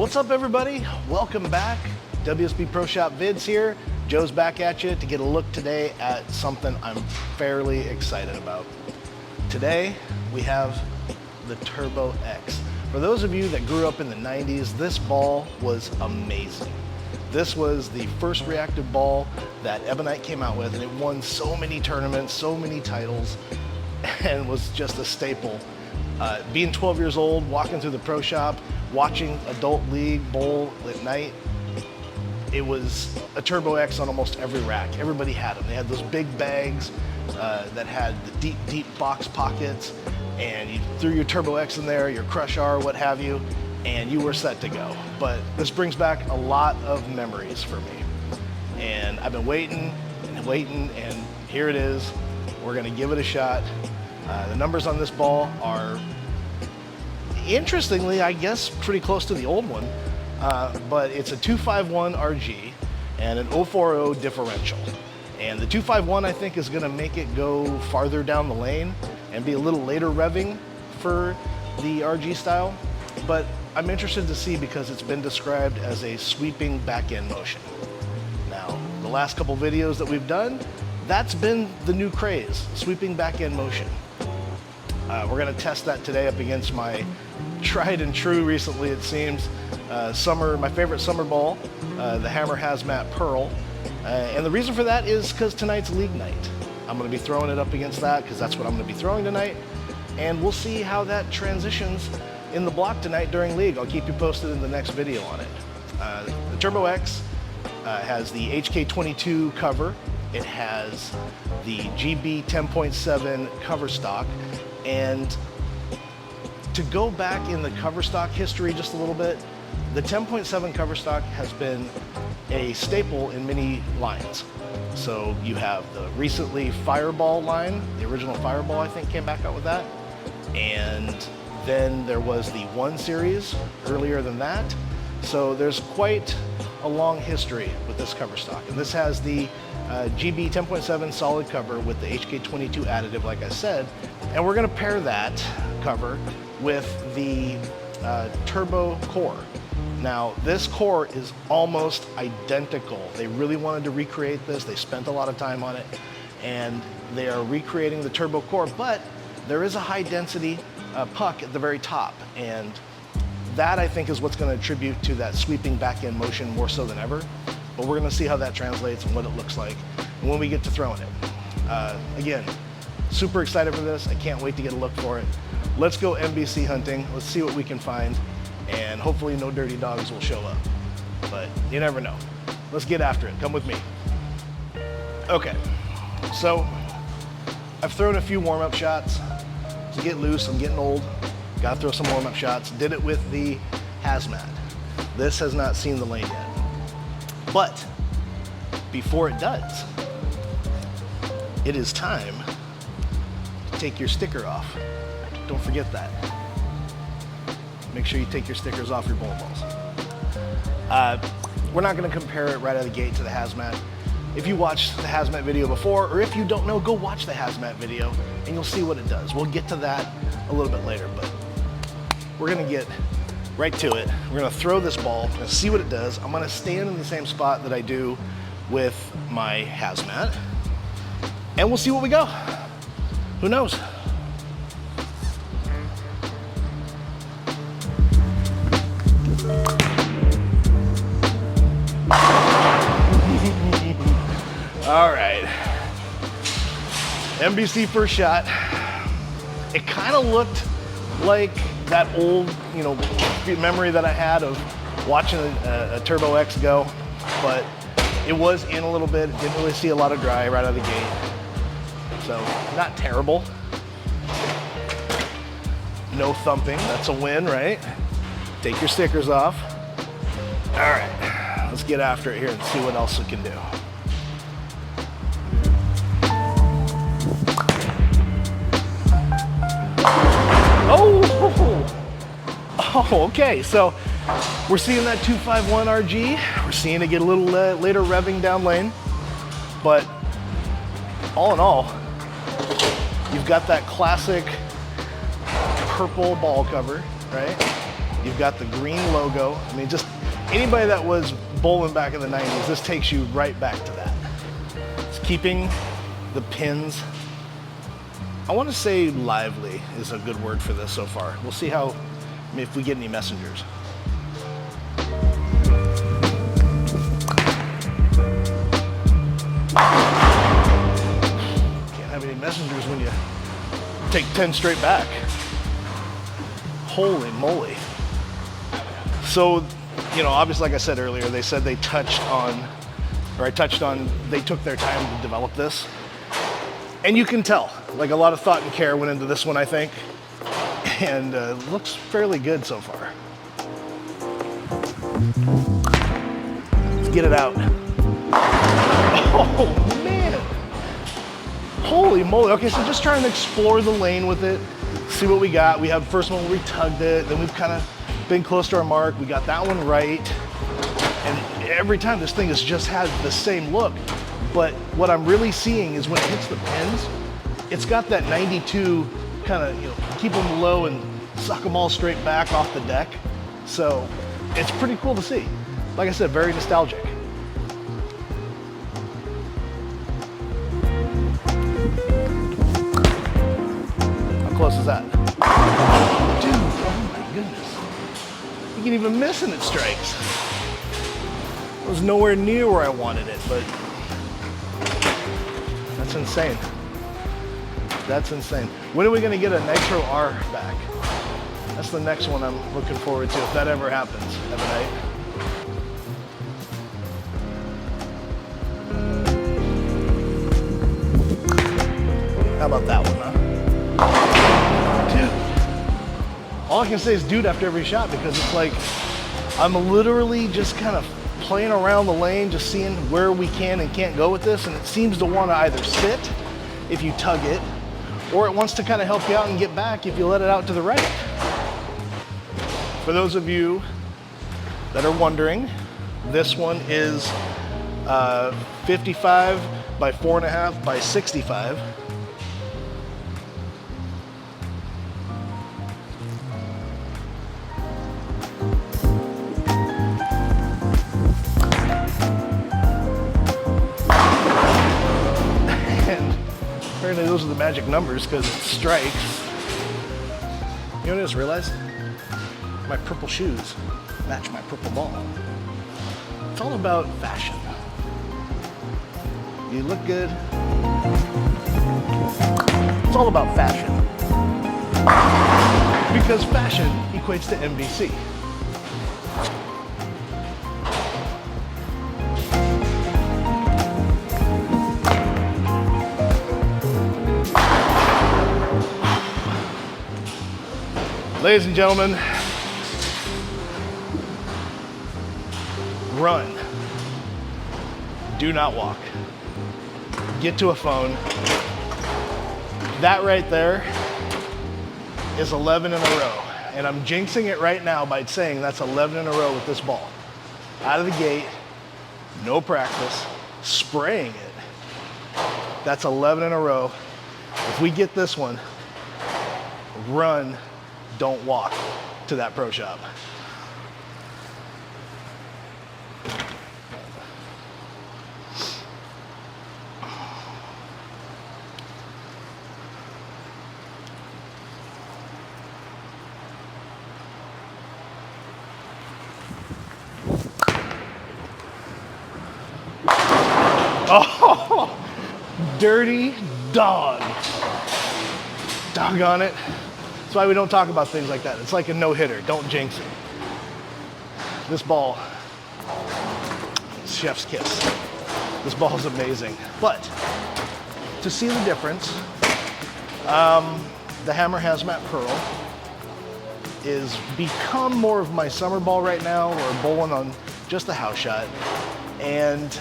What's up, everybody? Welcome back. WSB Proshop Vids here. Joe's back at you to get a look today at something I'm fairly excited about. Today, we have the Turbo X. For those of you that grew up in the 90s, this ball was amazing. This was the first reactive ball that Ebonite came out with, and it won so many tournaments, so many titles, and was just a staple. Being 12 years old, walking through the pro shop, watching adult league bowl at night, it was a Turbo X on almost every rack. Everybody had them. They had those big bags that had the deep box pockets, and you threw your Turbo X in there, your Crush R, what have you, and you were set to go. But this brings back a lot of memories for me. And I've been waiting, and here it is. We're gonna give it a shot. The numbers on this ball are, interestingly, I guess, pretty close to the old one, but it's a 251 RG and an 040 differential. And the 251, I think, is gonna make it go farther down the lane and be a little later revving for the RG style. But I'm interested to see because it's been described as a sweeping back end motion. Now, the last couple videos that we've done, that's been the new craze, sweeping back end motion. We're gonna test that today up against my tried and true, recently it seems, my favorite summer ball, the Hammer Hazmat Pearl. And the reason for that is because tonight's league night. I'm gonna be throwing it up against that because that's what I'm gonna be throwing tonight. And we'll see how that transitions in the block tonight during league. I'll keep you posted in the next video on it. The Turbo X has the HK22 cover. It has the GB 10.7 cover stock. And to go back in the cover stock history just a little bit, the 10.7 cover stock has been a staple in many lines. So you have the recently Fireball line, the original Fireball I think came back out with that. And then there was the 1 series earlier than that. So there's quite a long history with this cover stock. And this has the GB 10.7 solid cover with the HK22 additive, like I said. And we're gonna pair that cover with the Turbo core. Now, this core is almost identical. They really wanted to recreate this. They spent a lot of time on it, and they are recreating the Turbo core, but there is a high density puck at the very top. And that, I think, is what's gonna attribute to that sweeping back end motion more so than ever. But we're gonna see how that translates and what it looks like and when we get to throwing it. Again, super excited for this. I can't wait to get a look for it. Let's go NBC hunting. Let's see what we can find. And hopefully no dirty dogs will show up. But you never know. Let's get after it. Come with me. Okay, so I've thrown a few warm-up shots to get loose. I'm getting old. Gotta throw some warm-up shots. Did it with the Hazmat. This has not seen the lane yet. But before it does, it is time to take your sticker off. Don't forget that. Make sure you take your stickers off your bowling balls. We're not gonna compare it right out of the gate to the Hazmat. If you watched the Hazmat video before, or if you don't know, go watch the Hazmat video and you'll see what it does. We'll get to that a little bit later, but we're gonna get right to it. We're gonna throw this ball and see what it does. I'm gonna stand in the same spot that I do with my Hazmat, and we'll see what we go. Who knows? All right, NBC first shot. It kind of looked like that old, memory that I had of watching a Turbo X go, but it was in a little bit. It didn't really see a lot of dry right out of the gate. So not terrible. No thumping, that's a win, right? Take your stickers off. All right, let's get after it here and see what else we can do. Oh, okay, so we're seeing that 251 RG. We're seeing it get a little later revving down lane, but all in all, you've got that classic purple ball cover, right? You've got the green logo. I mean, just anybody that was bowling back in the 90s, this takes you right back to that. It's keeping the pins, I want to say lively is a good word for this so far. We'll see how, if we get any messengers. Can't have any messengers when you take 10 straight back. Holy moly. So, you know, obviously, like I said earlier, they said they touched on, or I touched on, they took their time to develop this. And you can tell, like a lot of thought and care went into this one, I think. And looks fairly good so far. Let's get it out. Oh, man. Holy moly. Okay, so just trying to explore the lane with it, see what we got. We have the first one where we tugged it, then we've kind of been close to our mark. We got that one right. And every time this thing has just had the same look. But what I'm really seeing is when it hits the pins, it's got that 92 kind of, you know, keep them low and suck them all straight back off the deck. So it's pretty cool to see. Like I said, very nostalgic. How close is that? Dude, oh my goodness. You can even miss and it strikes. It was nowhere near where I wanted it, but that's insane. That's insane. When are we gonna get a Nitro R back? That's the next one I'm looking forward to, if that ever happens, Ebonite. How about that one, huh? Dude. All I can say is dude after every shot, because it's like, I'm literally just kind of playing around the lane, just seeing where we can and can't go with this, and it seems to want to either sit if you tug it, or it wants to kind of help you out and get back if you let it out to the right. For those of you that are wondering, this one is 55 by 4.5 by 65. Apparently those are the magic numbers because it strikes. You know what I just realized? My purple shoes match my purple ball. It's all about fashion. You look good. It's all about fashion. Because fashion equates to NBC. Ladies and gentlemen, run. Do not walk. Get to a phone. That right there is 11 in a row. And I'm jinxing it right now by saying that's 11 in a row with this ball. Out of the gate, no practice, spraying it. That's 11 in a row. If we get this one, run. Don't walk to that pro shop. Oh, dirty dog. Doggone it. That's why we don't talk about things like that. It's like a no-hitter. Don't jinx it. This ball, chef's kiss. This ball is amazing. But to see the difference, the Hammer Hazmat Pearl is become more of my summer ball right now. We're bowling on just the house shot. And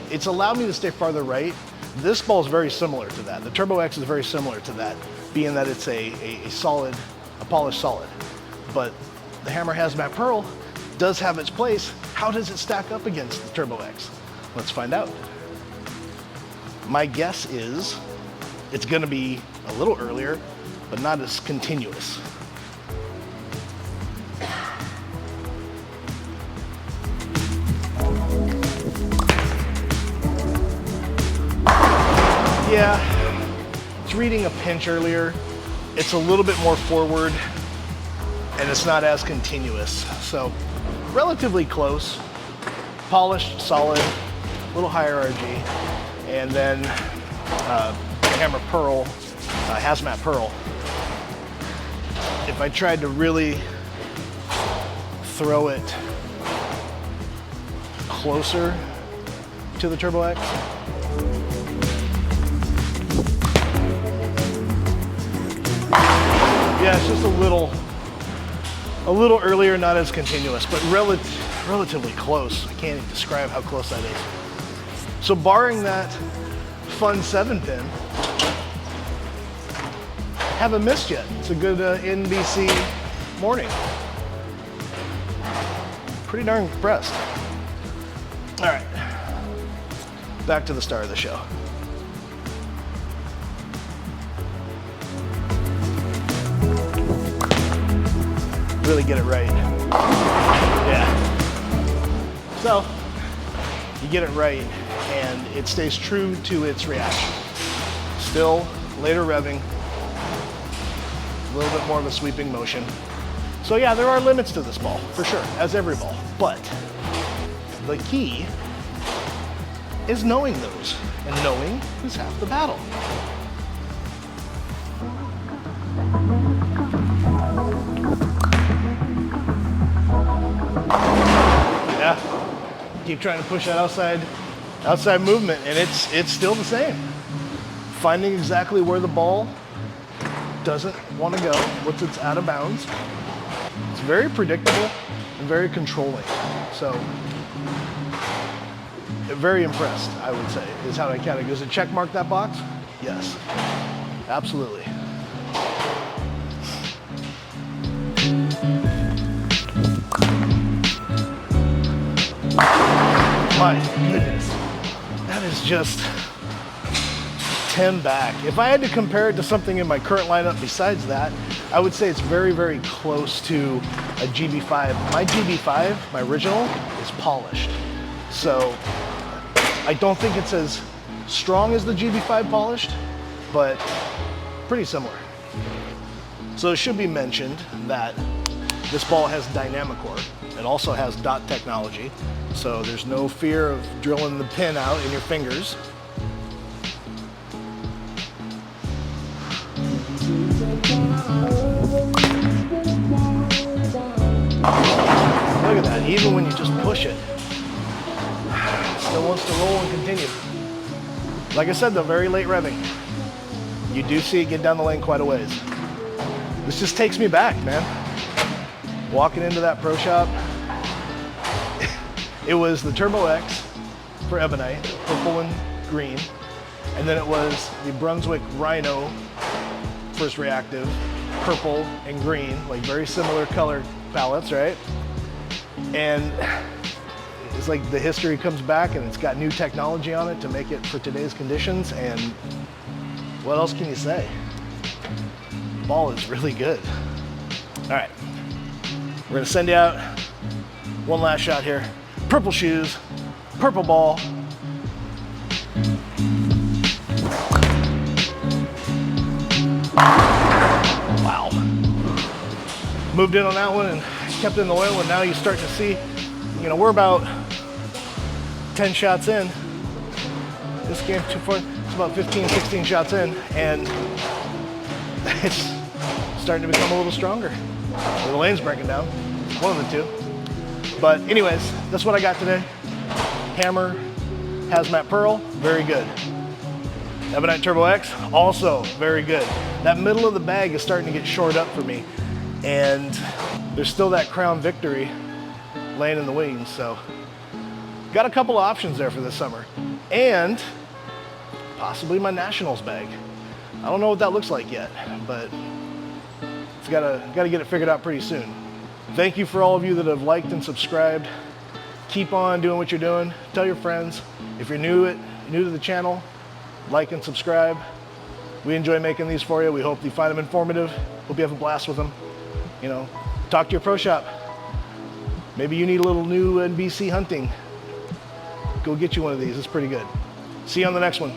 it's allowed me to stay farther right. This ball is very similar to that. The Turbo X is very similar to that, being that it's a solid, a polished solid. But the Hammer Hazmat Pearl does have its place. How does it stack up against the Turbo X? Let's find out. My guess is it's gonna be a little earlier, but not as continuous. Yeah, it's reading a pinch earlier. It's a little bit more forward and it's not as continuous. So relatively close, polished, solid, a little higher RG. And then Hammer Pearl, Hazmat Pearl. If I tried to really throw it closer to the Turbo X, yeah, it's just a little earlier, not as continuous, but relatively close. I can't even describe how close that is. So barring that fun 7-pin, haven't missed yet. It's a good NBC morning. Pretty darn impressed. All right, back to the star of the show. Really get it right. Yeah. So you get it right and it stays true to its reaction. Still later revving, a little bit more of a sweeping motion. So yeah, there are limits to this ball, for sure, as every ball. But the key is knowing those, and knowing is half the battle. Yeah, keep trying to push that outside movement, and it's still the same. Finding exactly where the ball doesn't want to go, once it's out of bounds. It's very predictable and very controlling. So, very impressed, I would say, is how I count it. Does it check mark that box? Yes, absolutely. My goodness, that is just 10 back. If I had to compare it to something in my current lineup besides that, I would say it's very, very close to a GB5. My GB5, my original, is polished. So I don't think it's as strong as the GB5 polished, but pretty similar. So it should be mentioned that this ball has dynamic core. It also has dot technology, so there's no fear of drilling the pin out in your fingers. Look at that, even when you just push it, still wants to roll and continue. Like I said though, very late revving. You do see it get down the lane quite a ways. This just takes me back, man. Walking into that Proshop, it was the Turbo X for Ebonite, purple and green, and then it was the Brunswick Rhino first reactive, purple and green, like very similar color palettes, right? And it's like the history comes back and it's got new technology on it to make it for today's conditions, and what else can you say? The ball is really good. All right, we're gonna send you out one last shot here. Purple shoes, purple ball. Wow. Moved in on that one and kept it in the oil, and now you start to see, you know, we're about 10 shots in. This game's too far. It's about 15, 16 shots in, and it's starting to become a little stronger. The lane's breaking down, one of the two. But anyways, that's what I got today. Hammer, Hazmat Pearl, very good. Ebonite Turbo X, also very good. That middle of the bag is starting to get shored up for me, and there's still that Crown Victory laying in the wings, so got a couple of options there for this summer. And possibly my Nationals bag. I don't know what that looks like yet, but it's gotta get it figured out pretty soon. Thank you for all of you that have liked and subscribed. Keep on doing what you're doing. Tell your friends. If you're new to the channel, like and subscribe. We enjoy making these for you. We hope you find them informative. Hope you have a blast with them. You know, talk to your pro shop. Maybe you need a little new NBC hunting. Go get you one of these. It's pretty good. See you on the next one.